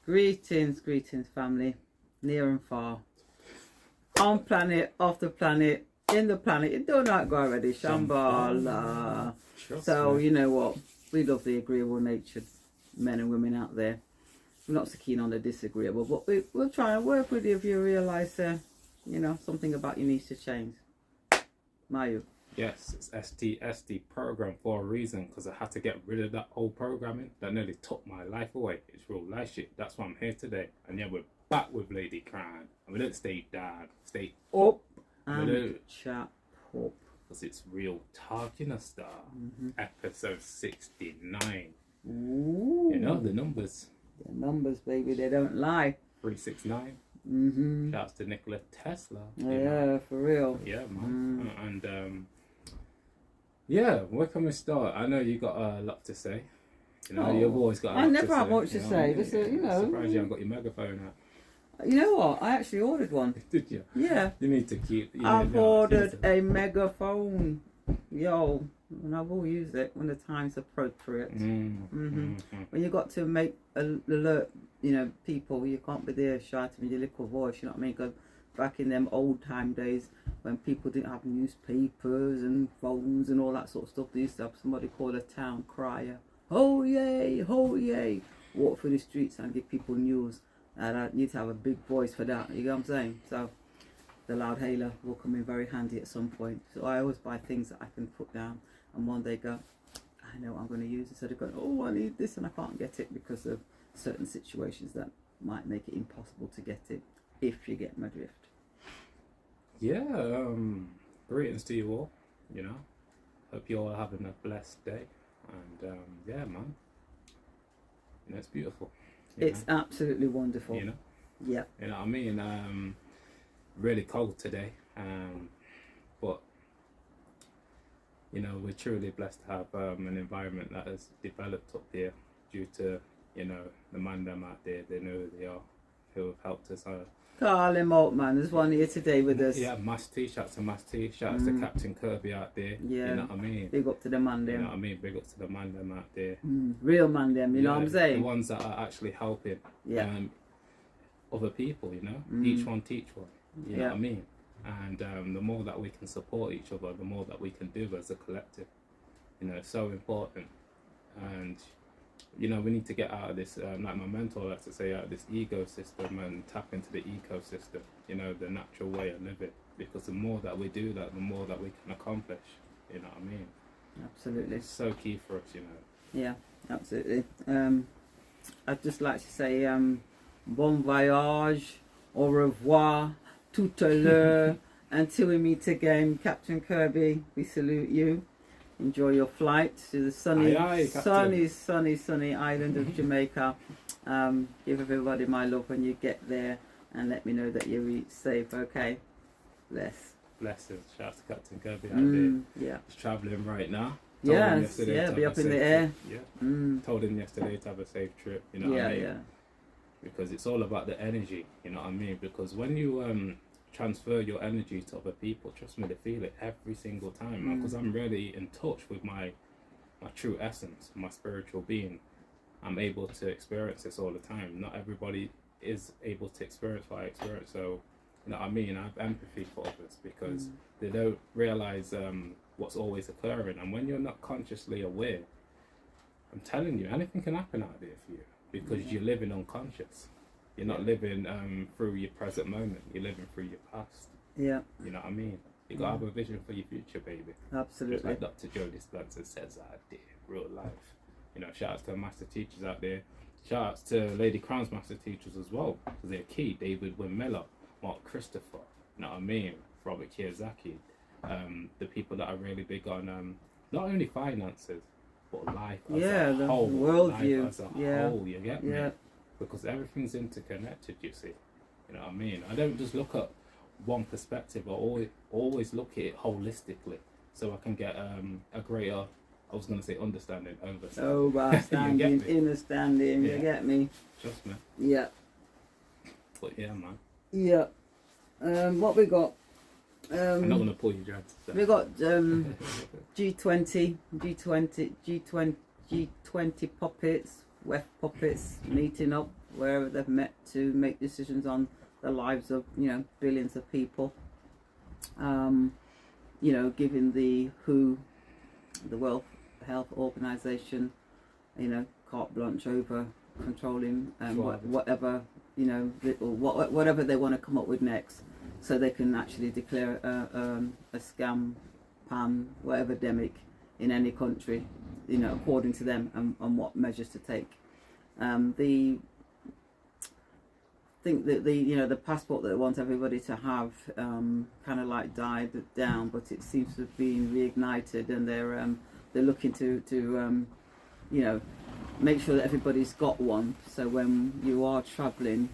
Greetings, greetings, family, near and far. On planet, off the planet, in the planet. You don't know go already, Shambhala. So, you know what? We love the agreeable natured men and women out there. We're not so keen on the disagreeable, but we'll try and work with you if you realise, you know, something about you needs to change. Mayu. Yes, it's STS, the program, for a reason, because I had to get rid of that old programming that nearly took my life away. It's real life shit. That's why I'm here today. And yeah, we're back with Ladycrowne. And we don't stay down, stay up. And chat up. Because it's real talking a star. Episode 69. Ooh. You know, the numbers. The numbers, baby, they don't lie. 369. Shouts to Nikola Tesla. Yeah, for real. Yeah, man. And yeah, where can we start? I know you got a lot to say. You know, you've always got a lot to say. I never have much to say. Just, you know. I'm surprised you haven't got your megaphone out. You know what? I actually ordered one. Did you? Yeah. You need to keep... I've ordered a megaphone. Yo. And I will use it when the time's appropriate. When you got to make alert, you know, people, you can't be there shouting with your little voice, you know what I mean? Because back in them old time days when people didn't have newspapers and phones and all that sort of stuff, they used to have somebody called a town crier. Ho yay, ho yay. Walk through the streets and give people news. And I need to have a big voice for that, you know what I'm saying? So the loud hailer will come in very handy at some point. So I always buy things that I can put down and one day go, I know what I'm going to use, instead of going, oh, I need this and I can't get it because of certain situations that might make it impossible to get it, if you get my drift. Yeah, greetings to you all, you know. Hope you're all having a blessed day. And yeah, man, you know, it's beautiful. It's absolutely wonderful. You know? Yeah. You know what I mean? Really cold today. But you know, we're truly blessed to have an environment that has developed up here due to, you know, the man them out there. They know who they are, who have helped us. Call him out, man. There's one here today with us. Yeah, Mass T. Shouts to Mass T. Shouts to Captain Kirby out there. Yeah. You know what I mean? Big up to the man them. You know what I mean? Big up to the man them out there. Real man them, you know what I'm saying? The ones that are actually helping other people, you know? Each one teach one. You know what I mean? And the more that we can support each other, the more that we can do as a collective. You know, it's so important. And, you know, we need to get out of this, like my mentor likes to say, out of this ecosystem and tap into the ecosystem, you know, the natural way of living. Because the more that we do that, the more that we can accomplish. You know what I mean? Absolutely. It's so key for us, you know. Yeah, absolutely. I'd just like to say bon voyage, au revoir, tout à l'heure, until we meet again. Captain Kirby, we salute you. Enjoy your flight to the sunny island of Jamaica. Give everybody my love when you get there, and let me know that you reach safe. Okay, blessings. Shout out to Captain Kirby out there. Yeah, he's traveling right now. Be up in the air. Told him yesterday to have a safe trip. You know what I mean? Because it's all about the energy. You know what I mean? Because when you transfer your energy to other people, trust me, they feel it every single time. Because I'm really in touch with my true essence, my spiritual being. I'm able to experience this all the time. Not everybody is able to experience what I experience. So, you know what I mean? I have empathy for others because they don't realize what's always occurring. And when you're not consciously aware, I'm telling you, anything can happen out there for you because you're living unconscious. You're not living through your present moment. You're living through your past. Yeah. You know what I mean? You got to have a vision for your future, baby. Absolutely. Just like Dr. Joe Dispenza says out there, real life. You know, shout outs to master teachers out there. Shout outs to Ladycrowne's master teachers as well, because they're key. David Wynn Miller, Mark Christopher, you know what I mean? Robert Kiyosaki. The people that are really big on not only finances, but life as a whole. Worldview. Life as a whole, you get me? Because everything's interconnected, you see. You know what I mean? I don't just look at one perspective. I always look at it holistically, so I can get a greater, I was going to say understanding, overstanding, understanding, you get me? Trust me. Yeah. But yeah, man. Yeah. What we got? I'm not going to pull your dreads. So. We got G20 puppets, WEF puppets meeting up wherever they've met to make decisions on the lives of, you know, billions of people. You know, giving the WHO, the World Health Organization, you know, carte blanche over controlling whatever, you know, whatever they want to come up with next, so they can actually declare a scam, pan, whatever demic in any country, you know, according to them, and what measures to take. I think that the passport that they want everybody to have kind of like died down, but it seems to have been reignited, and they're looking to you know, make sure that everybody's got one. So when you are travelling,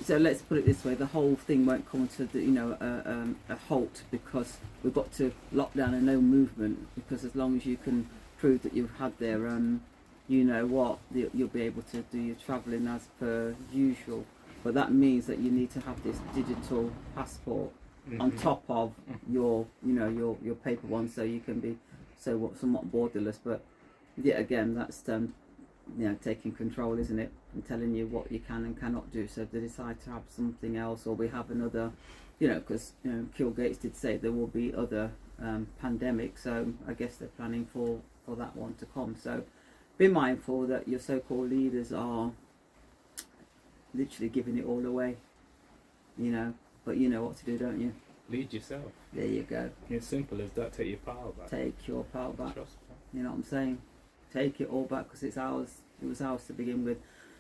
so let's put it this way: the whole thing won't come to a halt, because we've got to lock down and no movement. Because as long as you can prove that you've had their you know what, you'll be able to do your travelling as per usual. But that means that you need to have this digital passport on top of your, you know, your paper one, so you can be somewhat borderless. But yet again, that's you know, taking control, isn't it, and telling you what you can and cannot do. So if they decide to have something else, or we have another, you know, because you know, Bill Gates did say there will be other pandemics, so I guess they're planning for that one to come. So be mindful that your so-called leaders are literally giving it all away, you know, but you know what to do, don't you? Lead yourself. There you go. It's simple as that. Take your power back. Take your power back. Trust me. You know what I'm saying? Take it all back, because it's ours. It was ours to begin with.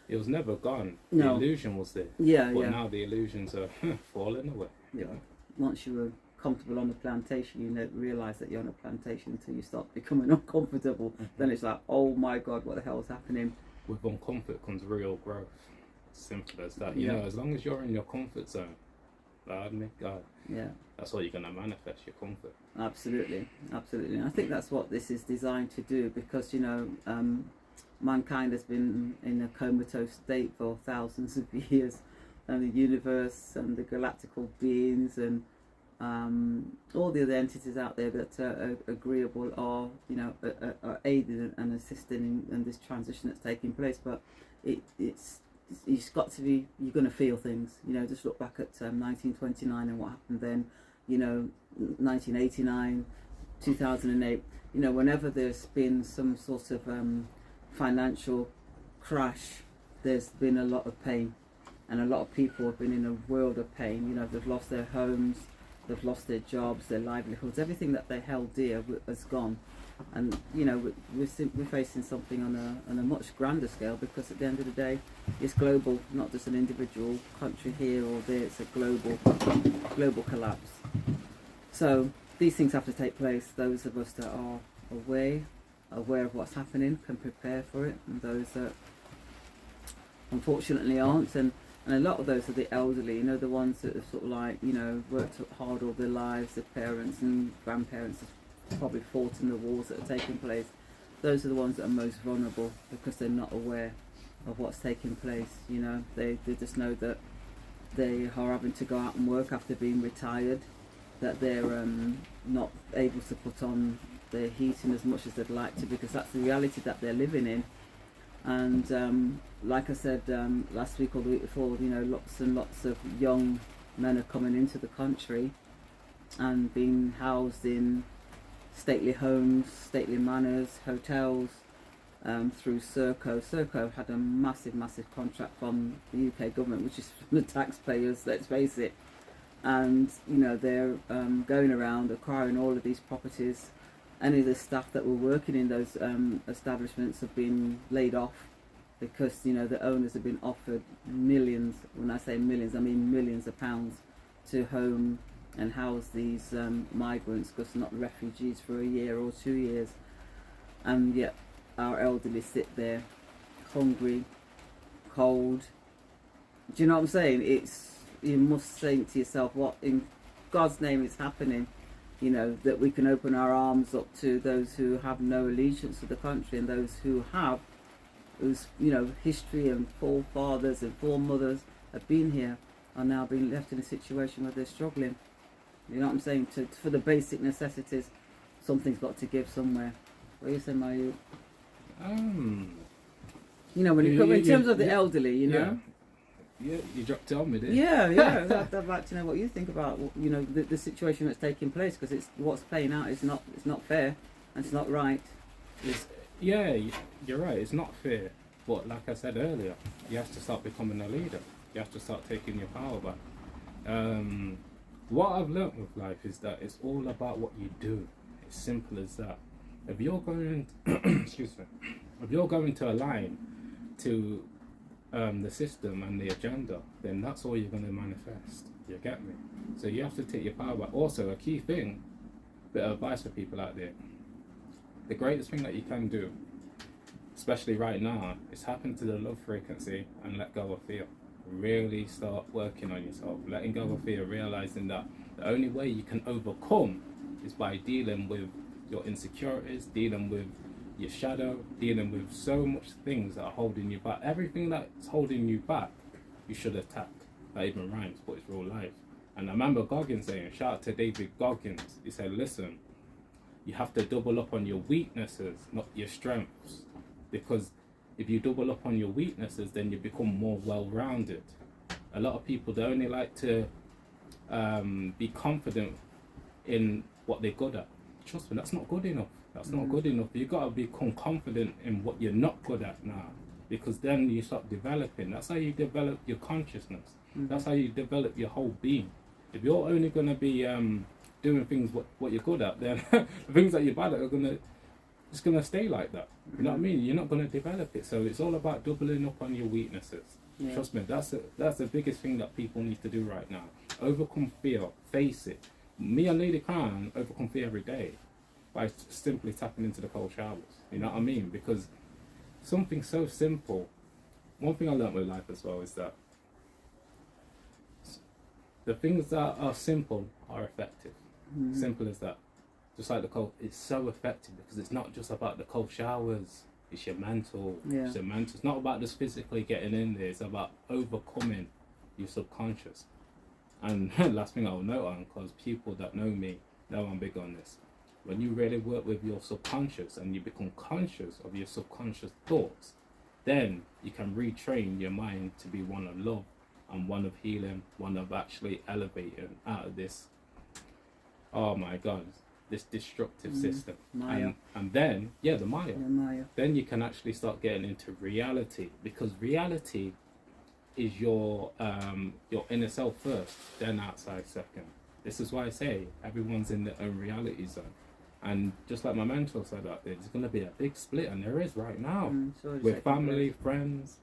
It was never gone. No. The illusion was there. Yeah, but yeah. now the illusions are falling away. Yeah. Once you were comfortable on the plantation, you don't realise that you're on a plantation until you start becoming uncomfortable. Then it's like, oh my God, what the hell is happening? With uncomfort comes real growth. Simple as that. You know, as long as you're in your comfort zone, God, yeah, that's what you're gonna manifest, your comfort. Absolutely, absolutely. And I think that's what this is designed to do, because you know, mankind has been in a comatose state for thousands of years, and the universe and the galactical beings and all the other entities out there that are agreeable are, you know, are aiding and assisting in this transition that's taking place. But it's got to be, you're going to feel things, you know. Just look back at 1929 and what happened then, you know, 1989, 2008, you know, whenever there's been some sort of financial crash, there's been a lot of pain, and a lot of people have been in a world of pain. You know, they've lost their homes, they've lost their jobs, their livelihoods, everything that they held dear has gone. And you know, we're facing something on a much grander scale, because at the end of the day, it's global, not just an individual country here or there. It's a global collapse. So these things have to take place. Those of us that are aware of what's happening can prepare for it, and those that unfortunately aren't, and a lot of those are the elderly, you know, the ones that have sort of like, you know, worked hard all their lives. Their parents and grandparents have probably fought in the wars that are taking place. Those are the ones that are most vulnerable, because they're not aware of what's taking place. You know, they just know that they are having to go out and work after being retired, that they're not able to put on their heating as much as they'd like to, because that's the reality that they're living in. And like I said last week or the week before, you know, lots and lots of young men are coming into the country and being housed in stately homes, stately manors, hotels, through Serco. Serco had a massive contract from the UK government, which is from the taxpayers, let's face it. And you know, they're going around acquiring all of these properties. Any of the staff that were working in those establishments have been laid off, because you know, the owners have been offered millions. When I say millions, I mean millions of pounds to home and house these migrants, because not refugees, for a year or 2 years. And yet our elderly sit there hungry, cold. Do you know what I'm saying? You must think to yourself, what in God's name is happening? You know, that we can open our arms up to those who have no allegiance to the country, and those who have, whose, you know, history and forefathers and foremothers have been here, are now being left in a situation where they're struggling. You know what I'm saying? For the basic necessities, something's got to give somewhere. What do you say, Mayu? You know, when in terms of the elderly, you know. Yeah, you dropped it on me, didn't Yeah. I'd like to know what you think about, you know, the situation that's taking place, because it's what's playing out is not fair and it's not right. Yeah, you're right. It's not fair. But like I said earlier, you have to start becoming a leader. You have to start taking your power back. What I've learnt with life is that it's all about what you do. It's simple as that. If you're going, excuse me, if you're going to align to the system and the agenda, then that's all you're going to manifest. You get me? So you have to take your power back. Also, a key thing, bit of advice for people out there. The greatest thing that you can do, especially right now, is happen to the love frequency and let go of fear. Really start working on yourself, letting go of fear, realizing that the only way you can overcome is by dealing with your insecurities, dealing with your shadow, dealing with so much things that are holding you back. Everything that's holding you back, you should attack. That even rhymes, but it's real life. And I remember Goggins saying, shout out to David Goggins, he said, listen, you have to double up on your weaknesses, not your strengths. Because if you double up on your weaknesses, then you become more well-rounded. A lot of people, they only like to be confident in what they're good at. Trust me, that's not good enough. That's not good enough. You've got to become confident in what you're not good at now, because then you start developing. That's how you develop your consciousness. That's how you develop your whole being. If you're only going to be doing things what you're good at, then the things that you're bad at are just going to stay like that. You know what I mean? You're not going to develop it. So it's all about doubling up on your weaknesses. Yeah. Trust me, that's the biggest thing that people need to do right now. Overcome fear, face it. Me and Ladycrowne overcome fear every day by simply tapping into the cold showers. You know what I mean? Because something so simple. One thing I learned with life as well is that the things that are simple are effective. Simple as that. Just like the cold, it's so effective because it's not just about the cold showers. It's your mental. Yeah. It's your mental. It's not about just physically getting in there. It's about overcoming your subconscious. And last thing I'll note on, because people that know me know I'm big on this. When you really work with your subconscious and you become conscious of your subconscious thoughts, then you can retrain your mind to be one of love and one of healing, one of actually elevating out of this, oh my God, this destructive system. Maya. And then, the Maya. The Maya. Then you can actually start getting into reality, because reality is your inner self first, then outside second. This is why I say everyone's in their own reality zone. And just like my mentor said out there, there's going to be a big split, and there is right now, with family, friends,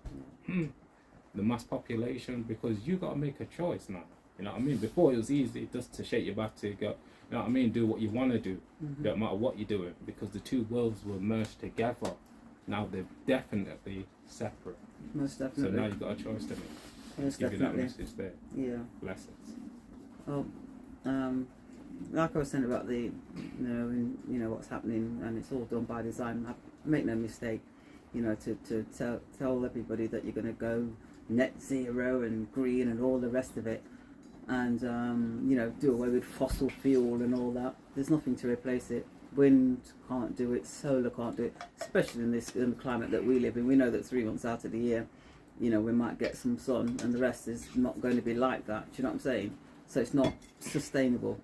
the mass population, because you got to make a choice now. You know what I mean? Before it was easy just to shake your back to go, you know what I mean, do what you want to do, don't matter what you're doing, because the two worlds were merged together. Now they're definitely separate. Most definitely. So now you've got a choice to make. Most give definitely. You that message there. Yeah. Blessings. Well, like I was saying about the, what's happening, and it's all done by design. Make no mistake, to tell everybody that you're going to go net zero and green and all the rest of it, and do away with fossil fuel and all that. There's nothing to replace it. Wind can't do it, solar can't do it, especially in the climate that we live in. We know that 3 months out of the year, we might get some sun, and the rest is not going to be like that. Do you know what I'm saying? So it's not sustainable.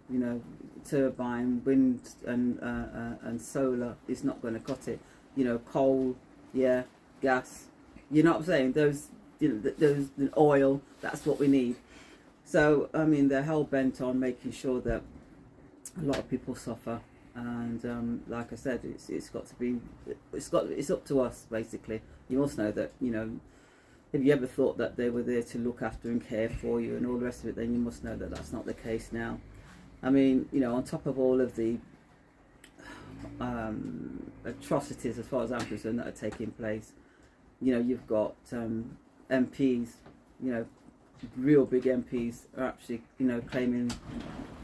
Turbine, wind, and solar is not going to cut it. Coal, gas. You know what I'm saying? Those, those oil. That's what we need. So I mean, they're hell bent on making sure that a lot of people suffer. And like I said, it's got to be, it's up to us basically. You must know that, if you ever thought that they were there to look after and care for you and all the rest of it, then you must know that that's not the case now. I mean, on top of all of the atrocities, as far as I'm concerned, that are taking place, you've got MPs, real big MPs are actually, claiming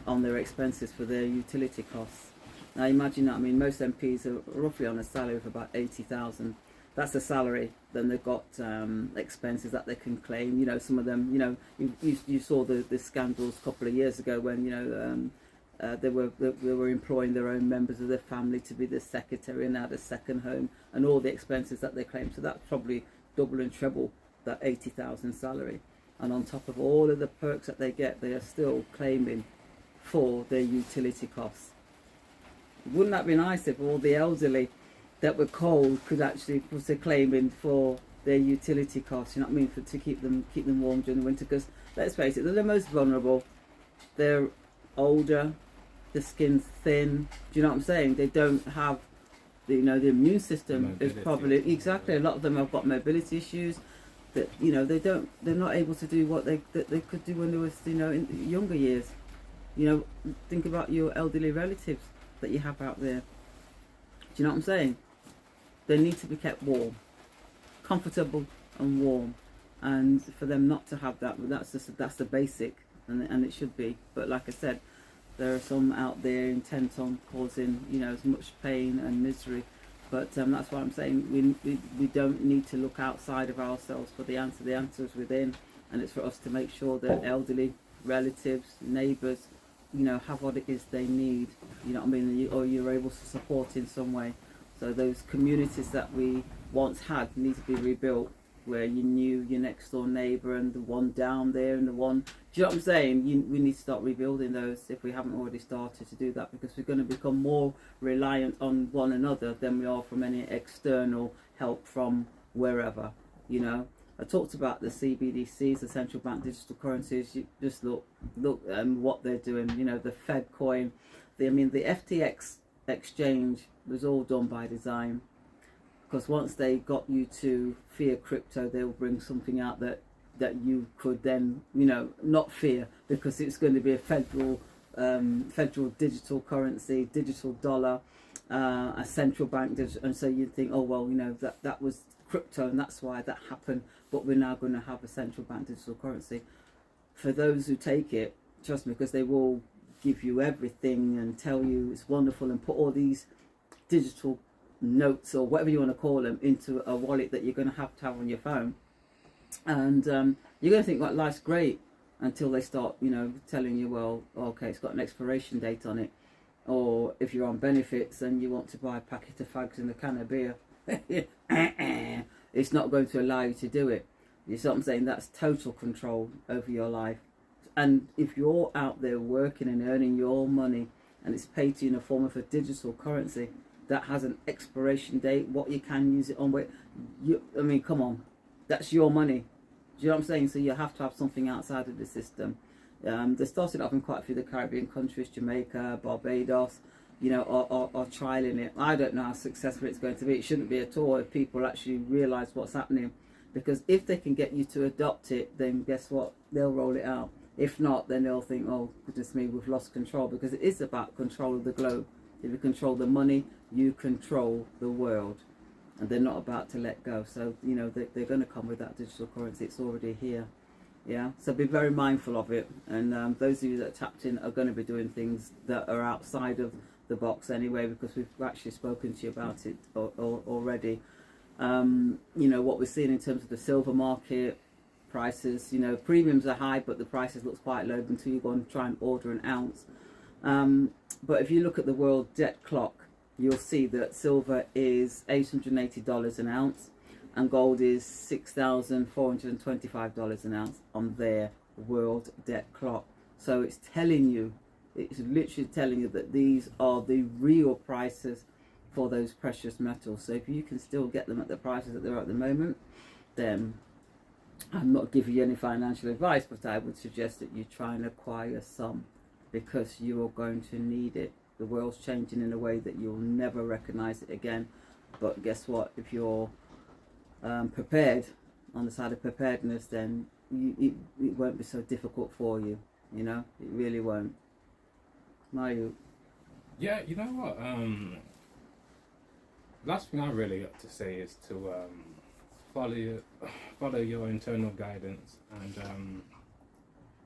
on their expenses for their utility costs. Now imagine that. I mean, most MPs are roughly on a salary of about 80,000. That's the salary. Then they've got expenses that they can claim. Some of them, you saw the scandals a couple of years ago when they were employing their own members of their family to be the secretary and had a second home and all the expenses that they claim. So that's probably double and treble that 80,000 salary. and on top of all of the perks that they get, they are still claiming for their utility costs. Wouldn't that be nice if all the elderly that were cold could actually put a claim in for their utility costs, you know what I mean, to keep them warm during the winter? Because let's face it, they're the most vulnerable. They're older, the skin's thin. Do you know what I'm saying? They don't have, the immune system mobility. is probably exactly. A lot of them have got mobility issues. That they're not able to do what they could do when they was in younger years. Think about your elderly relatives that you have out there. Do you know what I'm saying? They need to be kept warm, comfortable and warm, and for them not to have that, that's the basic, and it should be. But like I said, there are some out there intent on causing as much pain and misery. But that's why I'm saying we don't need to look outside of ourselves for the answer. The answer is within, and it's for us to make sure that elderly relatives, neighbours, have what it is they need. You know what I mean? Or you're able to support in some way. So those communities that we once had need to be rebuilt, where you knew your next door neighbour and the one down there and the one. Do you know what I'm saying? We need to start rebuilding those if we haven't already started to do that, because we're going to become more reliant on one another than we are from any external help from wherever. I talked about the CBDCs, the central bank digital currencies. You just look what they're doing. The Fed coin, the FTX exchange was all done by design. Because once they got you to fear crypto, they'll bring something out that you could then, not fear, because it's going to be a federal digital currency, digital dollar, a central bank digital, and so you think, oh well, that was crypto and that's why that happened. But we're now going to have a central bank digital currency. For those who take it, trust me, because they will give you everything and tell you it's wonderful and put all these digital notes or whatever you want to call them into a wallet that you're going to have on your phone, and you're going to think, well, life's great, until they start telling you, well, okay, it's got an expiration date on it, or if you're on benefits and you want to buy a packet of fags and a can of beer, it's not going to allow you to do it. You see what I'm saying? That's total control over your life. And if you're out there working and earning your money and it's paid to you in the form of a digital currency that has an expiration date, what you can use it on, come on, that's your money. Do you know what I'm saying? So you have to have something outside of the system. They started off in quite a few of the Caribbean countries, Jamaica, Barbados, are trialing it. I don't know how successful it's going to be. It shouldn't be at all if people actually realise what's happening. Because if they can get you to adopt it, then guess what? They'll roll it out. If not, then they'll think, oh, goodness me, we've lost control. Because it is about control of the globe. If you control the money, you control the world. And they're not about to let go. So, they're going to come with that digital currency. It's already here. Yeah, so be very mindful of it. And those of you that tapped in are going to be doing things that are outside of the box anyway, because we've actually spoken to you about it already. What we're seeing in terms of the silver market prices, premiums are high, but the prices looks quite low until you go and try and order an ounce. But if you look at the world debt clock, you'll see that silver is $880 an ounce and gold is $6,425 an ounce on their world debt clock. So it's literally telling you that these are the real prices for those precious metals. So if you can still get them at the prices that they're at the moment, then I'm not giving you any financial advice, but I would suggest that you try and acquire some, because you are going to need it. The world's changing in a way that you'll never recognize it again. But guess what? If you're prepared, on the side of preparedness, then it won't be so difficult for you. It really won't. Mario? Yeah, you know what? Last thing I really got to say is to follow your internal guidance and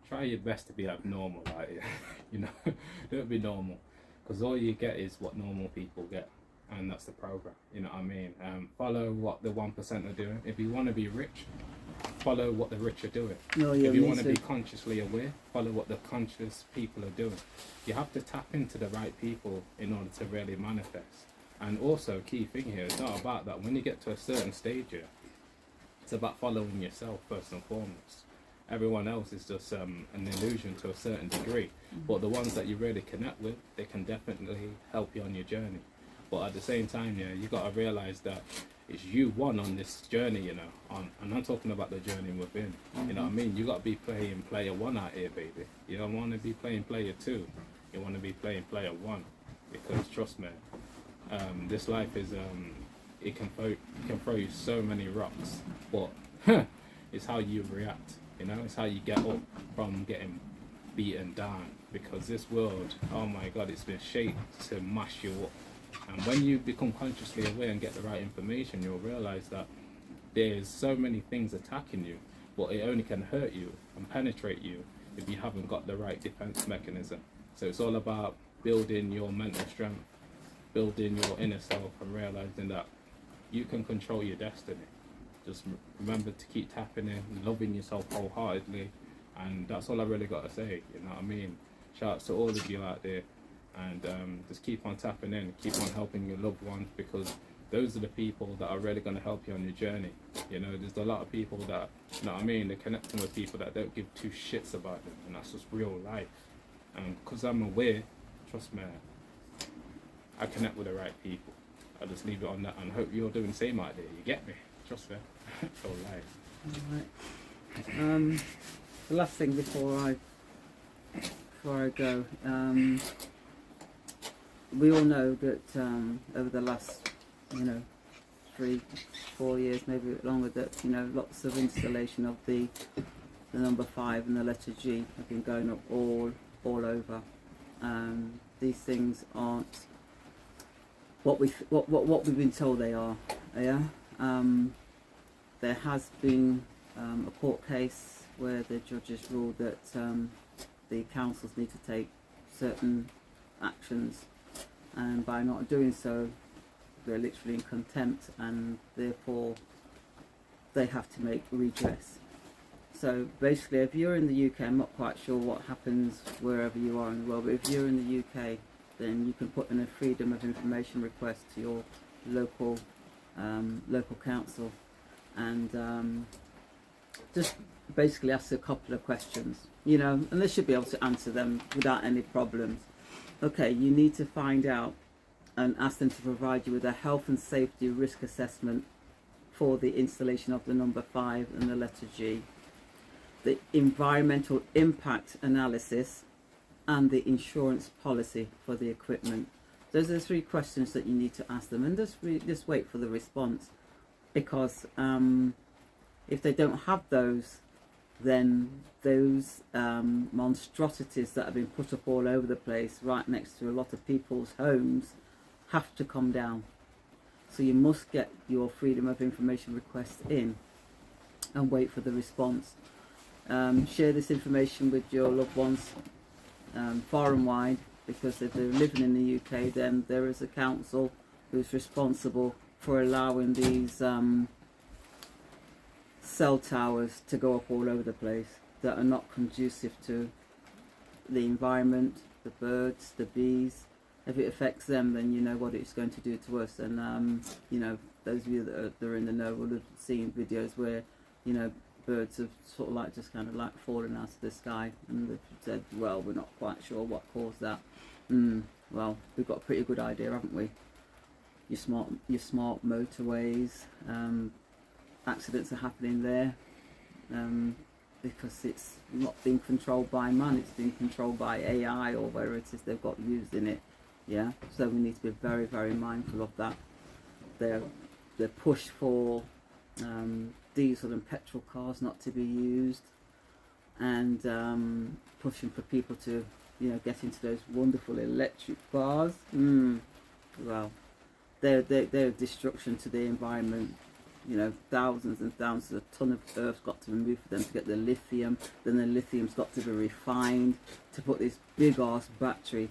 try your best to be abnormal. Like, don't be normal, because all you get is what normal people get, and that's the program. You know what I mean? Follow what the 1% are doing. If you want to be rich, follow what the rich are doing. If you want to be consciously aware, follow what the conscious people are doing. You have to tap into the right people in order to really manifest. And also, key thing here, it's not about that. When you get to a certain stage here, it's about following yourself first and foremost. Everyone else is just an illusion to a certain degree. But the ones that you really connect with, they can definitely help you on your journey. But at the same time, yeah, you got to realize that it's you one on this journey, you know. And I'm talking about the journey within. You know what I mean? You got to be playing player one out here, baby. You don't want to be playing player two. You want to be playing player one, because trust me, this life is it can throw you so many rocks, but it's how you react. You know, it's how you get up from getting beaten down. Because this world, oh my God, it's been shaped to mash you up. And when you become consciously aware and get the right information, you'll realize that there's so many things attacking you, but it only can hurt you and penetrate you if you haven't got the right defense mechanism. So it's all about building your mental strength, building your inner self, and realizing that you can control your destiny. Just remember to keep tapping in, loving yourself wholeheartedly, and that's all I really got to say. You know what I mean? Shout out to all of you out there, and just keep on tapping in, keep on helping your loved ones, because those are the people that are really going to help you on your journey. You know, there's a lot of people that, you know what I mean, they're connecting with people that don't give two shits about them, and that's just real life. And because I'm aware, trust me, I connect with the right people. I just leave it on that, and hope you're doing the same out there. You get me? Trust me. It's all life. Right. The last thing before I go, we all know that over the last, 3-4 years, maybe a bit longer, that lots of installation of the number 5 and the letter G have been going up all over. These things aren't what we've been told they are. Yeah. There has been a court case where the judges ruled that the councils need to take certain actions, and by not doing so, they're literally in contempt, and therefore they have to make redress. So basically, if you're in the UK, I'm not quite sure what happens wherever you are in the world, but if you're in the UK, then you can put in a freedom of information request to your local council, and just basically ask a couple of questions, and they should be able to answer them without any problems. Okay, you need to find out and ask them to provide you with a health and safety risk assessment for the installation of the number 5 and the letter G, the environmental impact analysis, and the insurance policy for the equipment. Those are the 3 questions that you need to ask them, and just wait for the response, because if they don't have those, then those monstrosities that have been put up all over the place right next to a lot of people's homes have to come down. So you must get your freedom of information request in and wait for the response. Share this information with your loved ones far and wide, because if they're living in the UK, then there is a council who's responsible for allowing these cell towers to go up all over the place that are not conducive to the environment, the birds, the bees. If it affects them, then you know what it's going to do to us. And those of you that are in the know will have seen videos where birds have sort of like just kind of like fallen out of the sky, and they've said, well, we're not quite sure what caused that. Well, we've got a pretty good idea, haven't we? Your smart motorways, accidents are happening there because it's not being controlled by man, it's being controlled by AI or whatever it is they've got used in it. Yeah, so we need to be very, very mindful of that. They're push for diesel and petrol cars not to be used, and pushing for people to get into those wonderful electric cars. Well, they're destruction to the environment. Thousands and thousands, a ton of earth's got to be removed for them to get the lithium. Then the lithium's got to be refined to put this big ass battery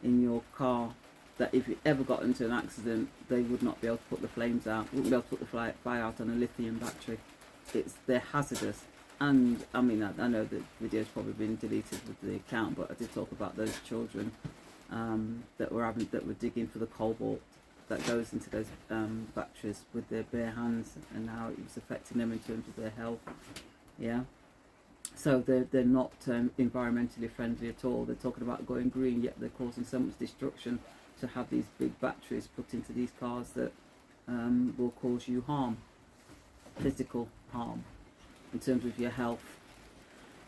in your car, that if you ever got into an accident, they would not be able to put the flames out, wouldn't be able to put the fire out on a lithium battery. They're hazardous. And I mean, I know the video's probably been deleted with the account, but I did talk about those children that were digging for the cobalt that goes into those batteries with their bare hands, and how it was affecting them in terms of their health. Yeah. So they're not environmentally friendly at all. They're talking about going green, yet they're causing so much destruction to have these big batteries put into these cars that will cause you harm, physical harm, in terms of your health.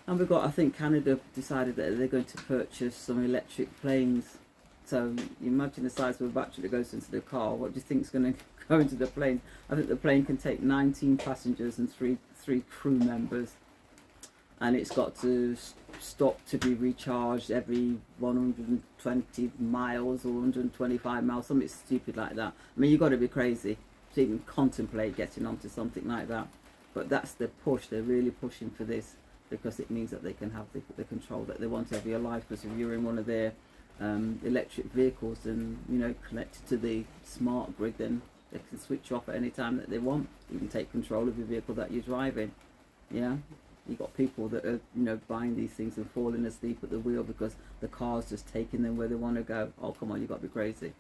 And we've got, I think Canada decided that they're going to purchase some electric planes. So you imagine the size of a battery that goes into the car. What do you think is going to go into the plane? I think the plane can take 19 passengers and three crew members. And it's got to stop to be recharged every 120 miles or 125 miles, something stupid like that. I mean, you've got to be crazy to even contemplate getting onto something like that. But that's the push. They're really pushing for this, because it means that they can have the control that they want over your life. Because if you're in one of their electric vehicles and, you know, connected to the smart grid, then they can switch off at any time that they want. You can take control of the vehicle that you're driving. Yeah, you've got people that are, you know, buying these things and falling asleep at the wheel because the car's just taking them where they want to go. Oh, come on, you've got to be crazy.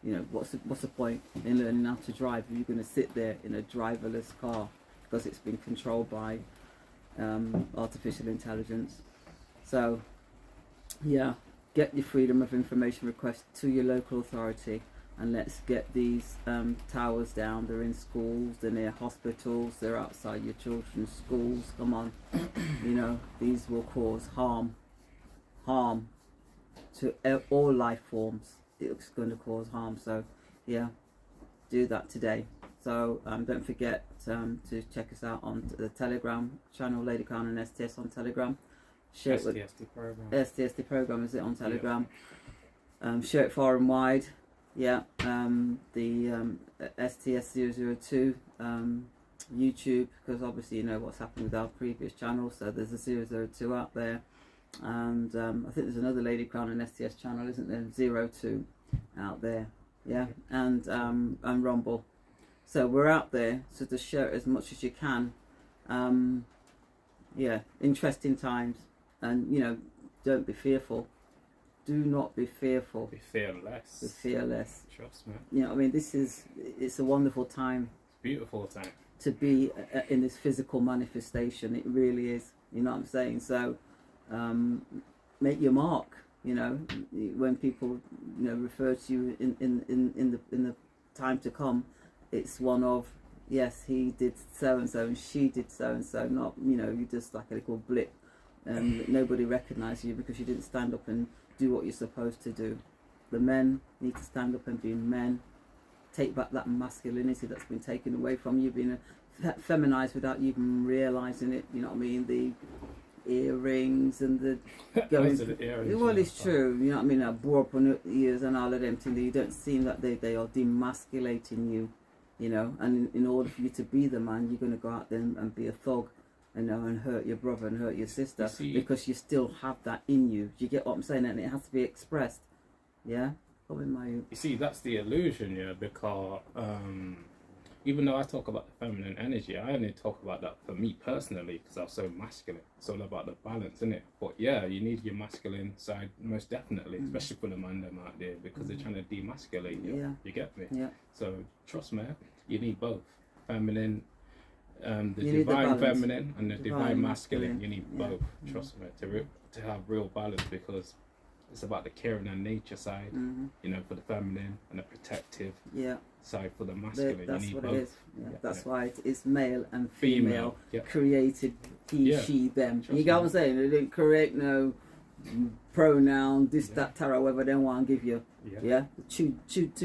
You know, what's the point in learning how to drive if you're going to sit there in a driverless car because it's been controlled by artificial intelligence? So, yeah, get your freedom of information request to your local authority, and let's get these towers down. They're in schools, they're near hospitals, they're outside your children's schools. Come on, you know, these will cause harm to all life forms. It's going to cause harm. So, yeah, do that today. So don't forget to check us out on the Telegram channel, Ladycrowne and STS on Telegram. Share it with STS program, is it on Telegram? Yeah. Share it far and wide. Yeah. The STS002 YouTube, because obviously you know what's happened with our previous channel. So there's a 002 out there, and I think there's another Ladycrowne and STS channel, isn't there? 02 out there. Yeah. And Rumble. So we're out there, so just share it as much as you can. Yeah, interesting times, and you know, don't be fearful. Do not be fearful. Be fearless. Be fearless. Trust me. You know, I mean, it's a wonderful time. It's a beautiful time to be in this physical manifestation. It really is. You know what I'm saying? So, make your mark. You know, when people, you know, refer to you in the time to come, it's one of, yes, he did so and so and she did so and so. Not, you know, you just like a little blip, and nobody recognises you because you didn't stand up and do what you're supposed to do. The men need to stand up and be men. Take back that masculinity that's been taken away from you, being feminized without you even realizing it. You know what I mean? The earrings and the going. Well, it's true. You know what I mean? I bore up on ears and all of them things. You don't seem that they are demasculating you. You know, and in order for you to be the man, you're going to go out there and be a thug, you know, and hurt your brother and hurt your sister, because you still have that in you. Do you get what I'm saying? And it has to be expressed. Yeah? You see, that's the illusion, yeah, because even though I talk about the feminine energy, I only talk about that for me personally because I'm so masculine. It's all about the balance, isn't it? But yeah, you need your masculine side most definitely, especially for the man them out there, because they're trying to demasculate you. Yeah. You get me? Yeah. So trust me, you need both. Feminine, the divine feminine and the divine masculine. You need both. Trust me, to have real balance, because it's about the caring and nature side, you know, for the feminine, and the protective side for the masculine. That's you need what both. it is. Yeah. That's why it's male and female. Created he, she, them. Trust you get what I'm saying? They didn't create no pronoun, this, that, tarot, whatever they want to give you. Yeah. Two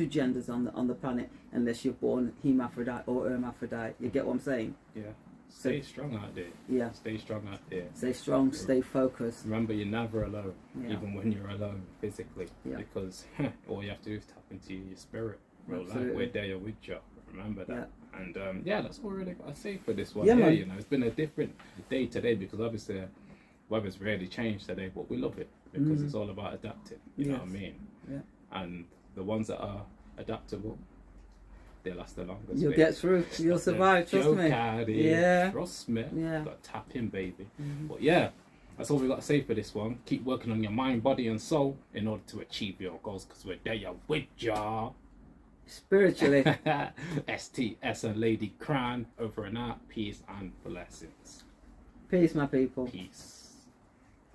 genders on the planet, unless you're born hermaphrodite or hermaphrodite. You get what I'm saying? Yeah. Stay strong out there. Yeah. Stay strong out there. Stay strong, stay focused. Remember, you're never alone, even when you're alone physically. Because all you have to do is tap into your spirit. Real life, we're there with you. Remember that. And that's all really got to say for this one. You know, it's been a different day today, because obviously weather's really changed today, but we love it because it's all about adapting. You know what I mean? Yeah. And the ones that are adaptable, they last the longest. You'll get through. You'll survive. Trust me. Yeah. Trust me. Yeah. Got to tap in, baby. But yeah, that's all we got to say for this one. Keep working on your mind, body, and soul in order to achieve your goals, because we're there with ya. Spiritually. STS and Ladycrowne over and out. Peace and blessings. Peace, my people. Peace.